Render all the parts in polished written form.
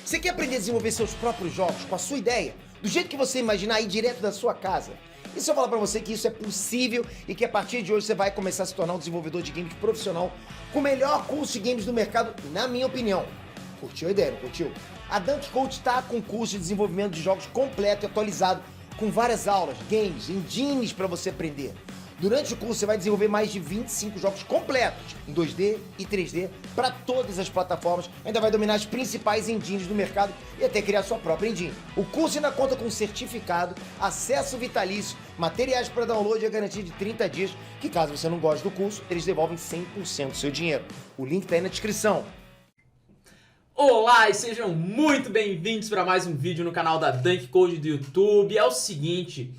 Você quer aprender a desenvolver seus próprios jogos com a sua ideia? Do jeito que você imaginar, aí direto da sua casa? E se eu falar pra você que isso é possível e que a partir de hoje você vai começar a se tornar um desenvolvedor de games profissional com o melhor curso de games do mercado, na minha opinião. Curtiu a ideia, não curtiu? A Dunk Coach tá com um curso de desenvolvimento de jogos completo e atualizado, com várias aulas, games, engines para você aprender. Durante o curso você vai desenvolver mais de 25 jogos completos, em 2D e 3D, para todas as plataformas, ainda vai dominar as principais engines do mercado e até criar sua própria engine. O curso ainda conta com certificado, acesso vitalício, materiais para download e a garantia de 30 dias, que caso você não goste do curso, eles devolvem 100% do seu dinheiro. O link tá aí na descrição. Olá e sejam muito bem-vindos para mais um vídeo no canal da Dunk Code do YouTube. É o seguinte,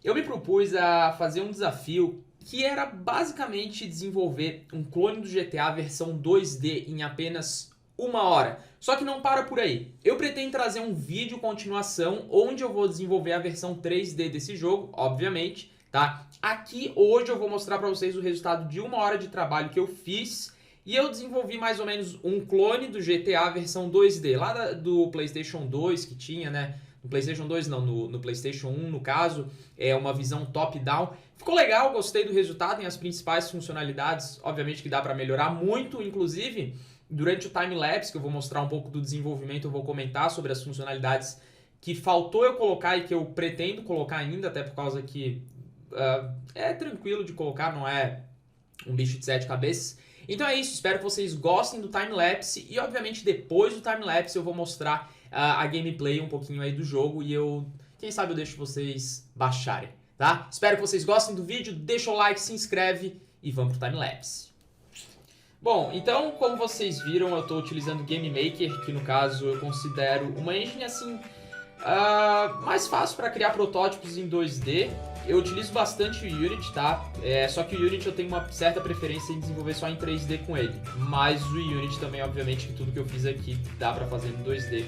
eu me propus a fazer um desafio que era basicamente desenvolver um clone do GTA versão 2D em apenas uma hora. Só que não para por aí. Eu pretendo trazer um vídeo continuação onde eu vou desenvolver a versão 3D desse jogo, obviamente, tá? Aqui hoje eu vou mostrar para vocês o resultado de uma hora de trabalho que eu fiz. E eu desenvolvi mais ou menos um clone do GTA versão 2D, lá do PlayStation 2 que tinha, né? No PlayStation 2 não, no PlayStation 1 no caso, é uma visão top-down. Ficou legal, gostei do resultado, tem as principais funcionalidades, obviamente que dá para melhorar muito, inclusive durante o time-lapse, que eu vou mostrar um pouco do desenvolvimento, eu vou comentar sobre as funcionalidades que faltou eu colocar e que eu pretendo colocar ainda, até por causa que é tranquilo de colocar, não é um bicho de 7 cabeças. Então é isso, espero que vocês gostem do time-lapse e obviamente depois do time-lapse eu vou mostrar a gameplay um pouquinho aí do jogo e quem sabe eu deixo vocês baixarem, tá? Espero que vocês gostem do vídeo, deixa o like, se inscreve e vamos pro time-lapse. Bom, então como vocês viram eu estou utilizando o Game Maker, que no caso eu considero uma engine assim mais fácil para criar protótipos em 2D. Eu utilizo bastante o Unity, tá? Só que o Unity eu tenho uma certa preferência em desenvolver só em 3D com ele. Mas o Unity também, obviamente, que tudo que eu fiz aqui dá pra fazer em 2D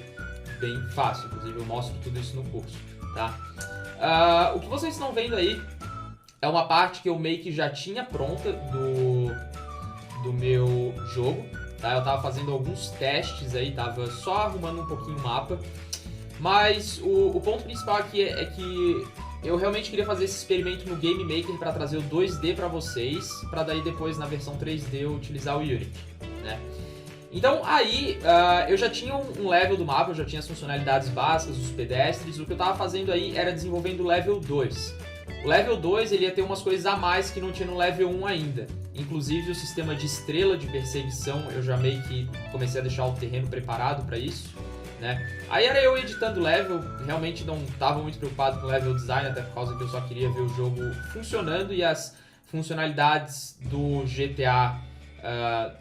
bem fácil. Inclusive eu mostro tudo isso no curso, tá? O que vocês estão vendo aí é uma parte que eu meio que já tinha pronta do meu jogo, tá? Eu tava fazendo alguns testes aí, tava só arrumando um pouquinho o mapa. Mas o ponto principal aqui é que eu realmente queria fazer esse experimento no Game Maker para trazer o 2D para vocês, para daí depois na versão 3D eu utilizar o Unity, né? Então aí eu já tinha um level do mapa, eu já tinha as funcionalidades básicas, os pedestres. O que eu estava fazendo aí era desenvolvendo o level 2. O level 2 ele ia ter umas coisas a mais que não tinha no level 1 ainda. Inclusive o sistema de estrela de perseguição, eu já meio que comecei a deixar o terreno preparado para isso, né? Aí era eu editando level, realmente não estava muito preocupado com o level design, até por causa que eu só queria ver o jogo funcionando e as funcionalidades do GTA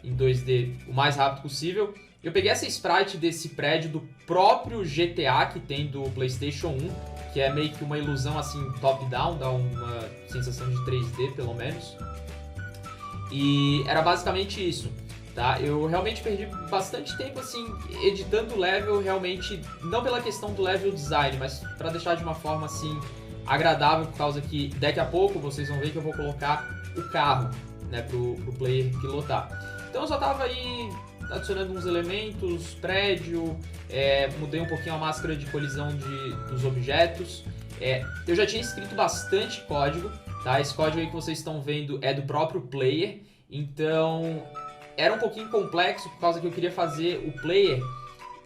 em 2D o mais rápido possível. Eu peguei essa sprite desse prédio do próprio GTA que tem do PlayStation 1, que é meio que uma ilusão assim top-down, dá uma sensação de 3D pelo menos. E era basicamente isso. Tá? Eu realmente perdi bastante tempo assim editando o level, realmente não pela questão do level design, mas para deixar de uma forma assim agradável, por causa que daqui a pouco vocês vão ver que eu vou colocar o carro, né, pro player pilotar. Então eu só tava aí adicionando uns elementos, prédio, mudei um pouquinho a máscara de colisão dos objetos. Eu já tinha escrito bastante código, tá? Esse código aí que vocês estão vendo é do próprio player, então era um pouquinho complexo por causa que eu queria fazer o player,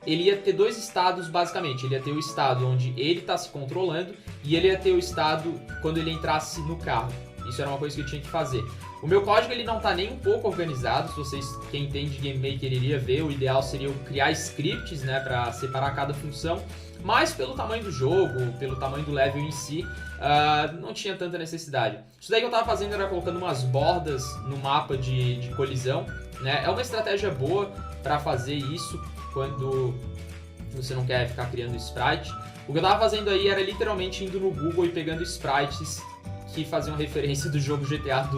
ele ia ter dois estados basicamente, ele ia ter o estado onde ele está se controlando e ele ia ter o estado quando ele entrasse no carro. Isso era uma coisa que eu tinha que fazer. O meu código ele não está nem um pouco organizado, se vocês, quem entende de Game Maker iria ver, o ideal seria eu criar scripts, né, para separar cada função, mas pelo tamanho do jogo, pelo tamanho do level em si, não tinha tanta necessidade. Isso daí que eu estava fazendo era colocando umas bordas no mapa de colisão, né? É uma estratégia boa para fazer isso quando você não quer ficar criando sprite. O que eu estava fazendo aí era literalmente indo no Google e pegando sprites que faziam referência do jogo GTA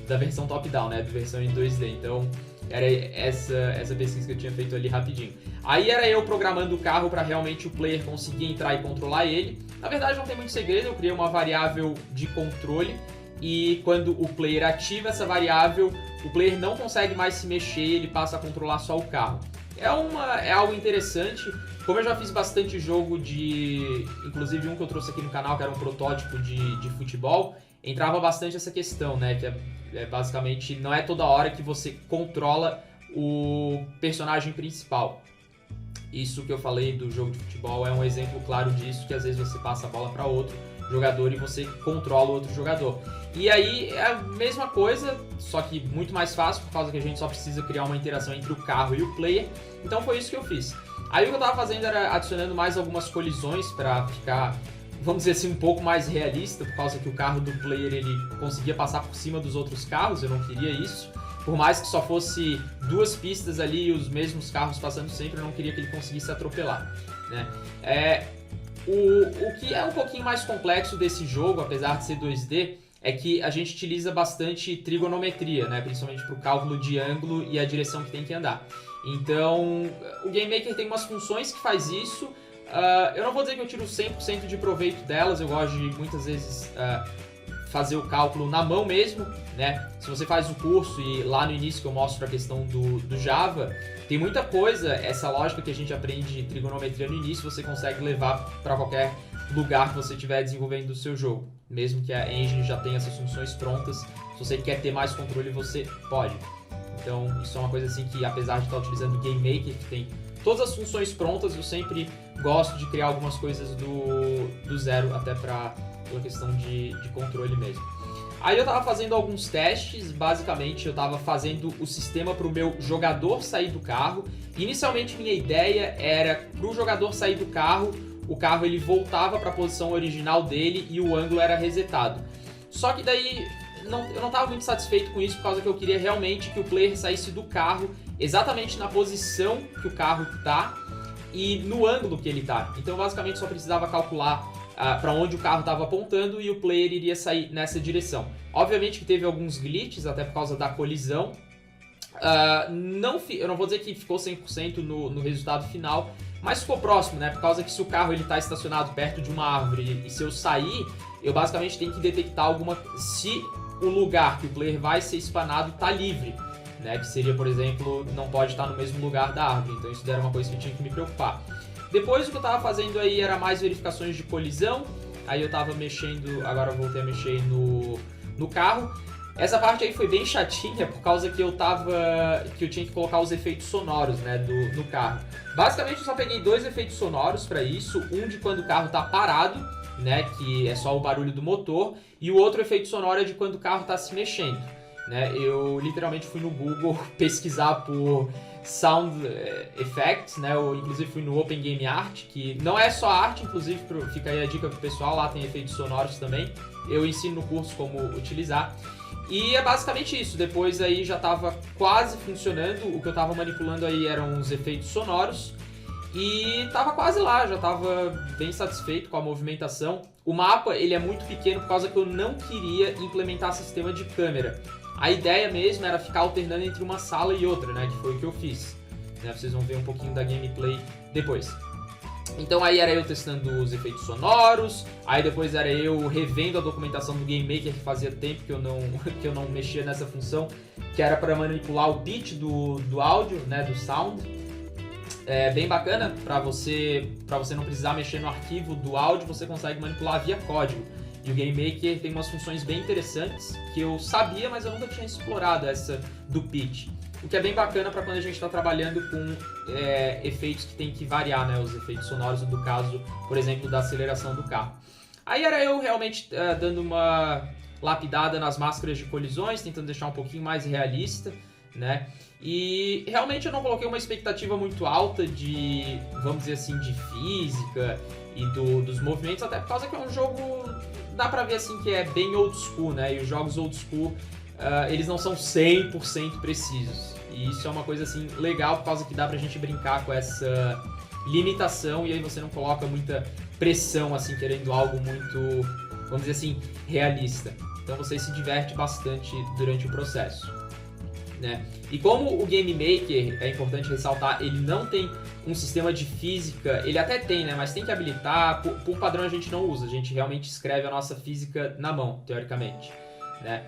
da versão top-down, né? Da versão em 2D. Então era essa pesquisa que eu tinha feito ali rapidinho. Aí era eu programando o carro para realmente o player conseguir entrar e controlar ele. Na verdade não tem muito segredo, eu criei uma variável de controle e quando o player ativa essa variável, o player não consegue mais se mexer, ele passa a controlar só o carro. é algo interessante. Como eu já fiz bastante jogo inclusive um que eu trouxe aqui no canal, que era um protótipo de futebol, entrava bastante essa questão, né? Que basicamente não é toda hora que você controla o personagem principal. Isso que eu falei do jogo de futebol é um exemplo claro disso, que às vezes você passa a bola para outro jogador e você controla o outro jogador. E aí é a mesma coisa, só que muito mais fácil, por causa que a gente só precisa criar uma interação entre o carro e o player. Então foi isso que eu fiz. Aí o que eu tava fazendo era adicionando mais algumas colisões para ficar, vamos dizer assim, um pouco mais realista, por causa que o carro do player ele conseguia passar por cima dos outros carros, eu não queria isso. Por mais que só fosse 2 pistas ali e os mesmos carros passando sempre, eu não queria que ele conseguisse atropelar, né? O que é um pouquinho mais complexo desse jogo, apesar de ser 2D, é que a gente utiliza bastante trigonometria, né? Principalmente para o cálculo de ângulo e a direção que tem que andar. Então, o Game Maker tem umas funções que faz isso. Eu não vou dizer que eu tiro 100% de proveito delas, eu gosto de muitas vezes fazer o cálculo na mão mesmo, né? Se você faz o curso e lá no início que eu mostro a questão do Java, tem muita coisa, essa lógica que a gente aprende de trigonometria no início, você consegue levar para qualquer lugar que você estiver desenvolvendo o seu jogo. Mesmo que a engine já tenha essas funções prontas, se você quer ter mais controle, você pode. Então, isso é uma coisa assim que, apesar de estar utilizando o Game Maker, que tem todas as funções prontas, eu sempre gosto de criar algumas coisas do zero, até pela questão de controle mesmo. Aí eu tava fazendo alguns testes, basicamente eu tava fazendo o sistema para o meu jogador sair do carro. Inicialmente minha ideia era para o jogador sair do carro, o carro ele voltava para a posição original dele e o ângulo era resetado. Só que daí eu não estava muito satisfeito com isso, por causa que eu queria realmente que o player saísse do carro exatamente na posição que o carro está e no ângulo que ele está. Então basicamente só precisava calcular para onde o carro estava apontando e o player iria sair nessa direção. Obviamente que teve alguns glitches, até por causa da colisão. Eu não vou dizer que ficou 100% no resultado final, mas ficou próximo, né? Por causa que se o carro está estacionado perto de uma árvore e se eu sair, eu basicamente tenho que detectar se o lugar que o player vai ser espanado está livre, né? Que seria, por exemplo, não pode estar no mesmo lugar da árvore. Então isso era uma coisa que eu tinha que me preocupar. Depois o que eu estava fazendo aí era mais verificações de colisão. Aí eu estava mexendo, agora eu voltei a mexer no carro. Essa parte aí foi bem chatinha por causa que eu tinha que colocar os efeitos sonoros, né, no carro. Basicamente eu só peguei 2 efeitos sonoros para isso, um de quando o carro está parado, né, que é só o barulho do motor, e o outro efeito sonoro é de quando o carro está se mexendo, né? Eu literalmente fui no Google pesquisar por Sound Effects, né? Eu inclusive fui no Open Game Art, que não é só arte, inclusive fica aí a dica pro pessoal, lá tem efeitos sonoros também. Eu ensino no curso como utilizar. E é basicamente isso, depois aí já estava quase funcionando, o que eu estava manipulando aí eram os efeitos sonoros e estava quase lá, já estava bem satisfeito com a movimentação. O mapa ele é muito pequeno por causa que eu não queria implementar sistema de câmera. A ideia mesmo era ficar alternando entre uma sala e outra, né, que foi o que eu fiz. Né, vocês vão ver um pouquinho da gameplay depois. Então aí era eu testando os efeitos sonoros, aí depois era eu revendo a documentação do Game Maker, que fazia tempo que eu não mexia nessa função, que era para manipular o pitch do áudio, né, do sound. É bem bacana, para você não precisar mexer no arquivo do áudio, você consegue manipular via código. E o Game Maker tem umas funções bem interessantes que eu sabia, mas eu nunca tinha explorado essa do pitch. O que é bem bacana para quando a gente está trabalhando com efeitos que tem que variar, né? Os efeitos sonoros, no caso, por exemplo, da aceleração do carro. Aí era eu realmente dando uma lapidada nas máscaras de colisões, tentando deixar um pouquinho mais realista, né? E realmente eu não coloquei uma expectativa muito alta de, vamos dizer assim, de física e dos movimentos, até por causa que é um jogo, dá pra ver assim que é bem old school, né? E os jogos old school, eles não são 100% precisos. E isso é uma coisa assim legal, por causa que dá pra gente brincar com essa limitação e aí você não coloca muita pressão, assim, querendo algo muito, vamos dizer assim, realista. Então você se diverte bastante durante o processo, né? E como o Game Maker, é importante ressaltar, ele não tem um sistema de física, ele até tem, né? Mas tem que habilitar, por padrão a gente não usa, a gente realmente escreve a nossa física na mão, teoricamente, né?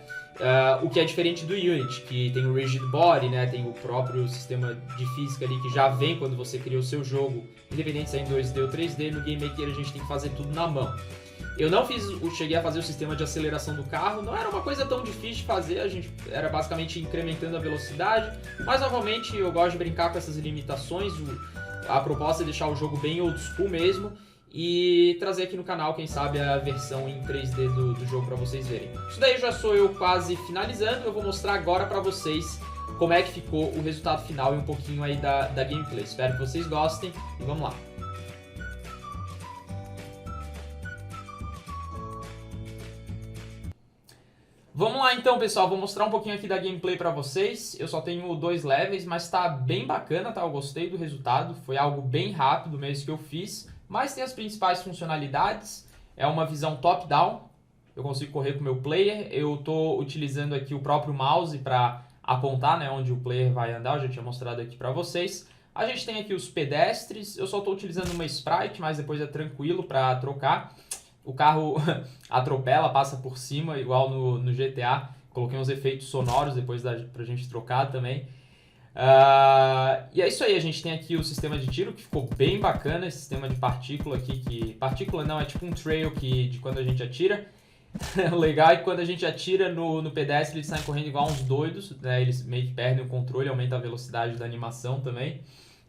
O que é diferente do Unity, que tem o Rigid Body, né? Tem o próprio sistema de física ali que já vem quando você cria o seu jogo, independente se é em 2D ou 3D, no Game Maker a gente tem que fazer tudo na mão. Eu não cheguei a fazer o sistema de aceleração do carro, não era uma coisa tão difícil de fazer, a gente era basicamente incrementando a velocidade, mas novamente eu gosto de brincar com essas limitações, a proposta é deixar o jogo bem old school mesmo, e trazer aqui no canal, quem sabe, a versão em 3D do jogo para vocês verem. Isso daí já sou eu quase finalizando, eu vou mostrar agora para vocês como é que ficou o resultado final e um pouquinho aí da gameplay. Espero que vocês gostem e vamos lá. Vamos lá então, pessoal, vou mostrar um pouquinho aqui da gameplay pra vocês. Eu só tenho 2 levels, mas tá bem bacana, tá? Eu gostei do resultado, foi algo bem rápido mesmo que eu fiz, mas tem as principais funcionalidades. É uma visão top-down, eu consigo correr com o meu player, eu tô utilizando aqui o próprio mouse para apontar, né, onde o player vai andar, eu já tinha mostrado aqui pra vocês. A gente tem aqui os pedestres, eu só tô utilizando uma sprite, mas depois é tranquilo para trocar. O carro atropela, passa por cima, igual no GTA. Coloquei uns efeitos sonoros depois pra gente trocar também. E é isso aí, a gente tem aqui o sistema de tiro, que ficou bem bacana. Esse sistema de partícula aqui, que... Partícula não, é tipo um trail de quando a gente atira. O legal é que quando a gente atira no pedestre, eles saem correndo igual uns doidos, né? Eles meio que perdem o controle, aumenta a velocidade da animação também.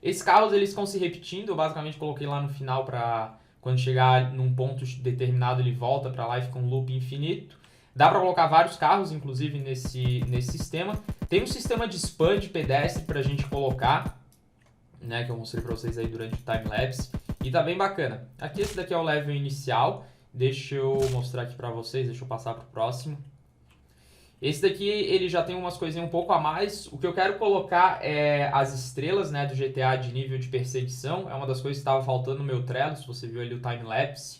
Esses carros, eles ficam se repetindo, eu basicamente coloquei lá no final pra... Quando chegar num ponto determinado, ele volta para lá e fica um loop infinito. Dá para colocar vários carros, inclusive, nesse sistema. Tem um sistema de spam de pedestre para a gente colocar, né, que eu mostrei para vocês aí durante o time-lapse. E tá bem bacana. Aqui, esse daqui é o level inicial. Deixa eu mostrar aqui para vocês, deixa eu passar para o próximo. Esse daqui, ele já tem umas coisinhas um pouco a mais. O que eu quero colocar é as estrelas, né, do GTA de nível de perseguição. É uma das coisas que estava faltando no meu Trello, se você viu ali o time-lapse,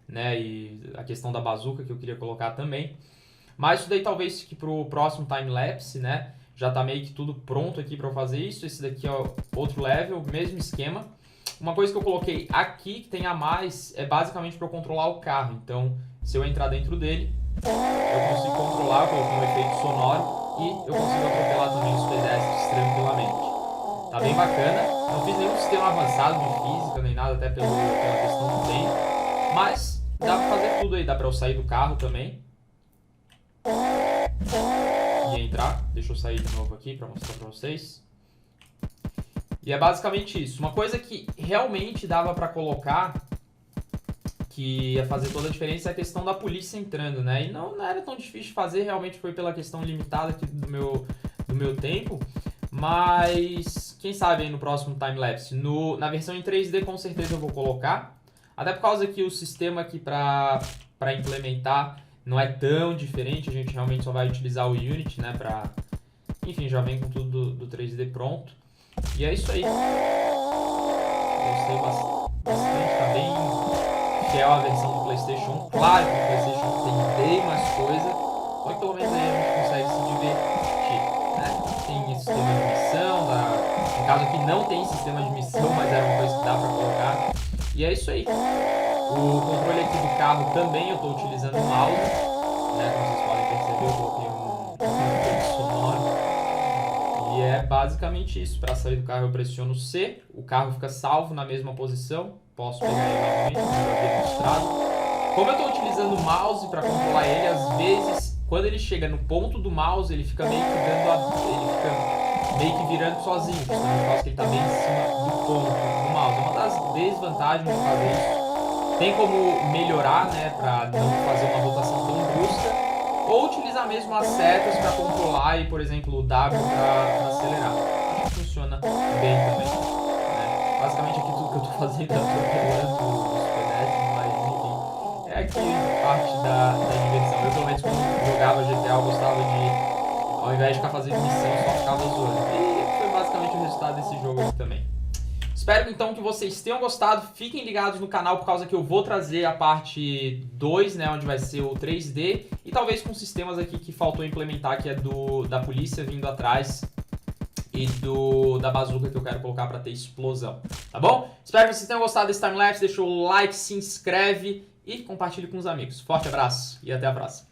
né, e a questão da bazuca que eu queria colocar também. Mas isso daí talvez fique pro próximo time-lapse, né. Já tá meio que tudo pronto aqui para eu fazer isso. Esse daqui é outro level, mesmo esquema. Uma coisa que eu coloquei aqui, que tem a mais, é basicamente para eu controlar o carro. Então, se eu entrar dentro dele, eu consigo controlar, coloquei um efeito sonoro e eu consigo atropelar também os pedestres tranquilamente. Tá bem bacana, não fiz nenhum sistema avançado de física nem nada, até pela questão do tempo, mas dá pra fazer tudo aí, dá pra eu sair do carro também e entrar. Deixa eu sair de novo aqui pra mostrar pra vocês. E é basicamente isso. Uma coisa que realmente dava pra colocar, que ia fazer toda a diferença, é a questão da polícia entrando, né? E não era tão difícil de fazer, realmente foi pela questão limitada aqui do meu tempo. Mas quem sabe aí no próximo time-lapse. Na versão em 3D com certeza eu vou colocar. Até por causa que o sistema aqui para implementar não é tão diferente. A gente realmente só vai utilizar o Unity, né? Enfim, já vem com tudo do 3D pronto. E é isso aí. Gostei bastante, tá bem fiel à versão do PlayStation. Claro que o PlayStation tem bem mais coisa, só que pelo menos aí a gente consegue se divertir, né? Tem sistema de missão, no caso aqui não tem sistema de missão, mas era uma coisa que dá pra colocar. E é isso aí. O controle aqui do carro também eu tô utilizando o mouse, né? Como vocês podem perceber, eu coloquei um efeito sonoro. E é basicamente isso. Para sair do carro eu pressiono C, o carro fica salvo na mesma posição. Posso pegar ele novamente, como eu havia mostrado. Como eu estou utilizando o mouse para controlar ele, às vezes, quando ele chega no ponto do mouse, ele fica meio que virando sozinho, justamente por causa que ele está bem em cima do ponto do mouse. É uma das desvantagens de fazer isso. Tem como melhorar, né, para não fazer uma rotação tão brusca, ou utilizar mesmo as setas para controlar e, por exemplo, o W para acelerar. Acho que funciona bem também. Basicamente aqui tudo que eu tô fazendo é atropelando os pedestres, mas enfim, é aqui parte da diversão. Eu pelo menos quando jogava GTA eu gostava de, ao invés de ficar fazendo missão, só ficava zoando. E foi basicamente o resultado desse jogo aqui também. Espero então que vocês tenham gostado, fiquem ligados no canal por causa que eu vou trazer a parte 2, né, onde vai ser o 3D, e talvez com sistemas aqui que faltou implementar, que é da polícia vindo atrás, e da bazuca que eu quero colocar para ter explosão, tá bom? Espero que vocês tenham gostado desse time-lapse, deixa o like, se inscreve e compartilhe com os amigos. Forte abraço e até a próxima.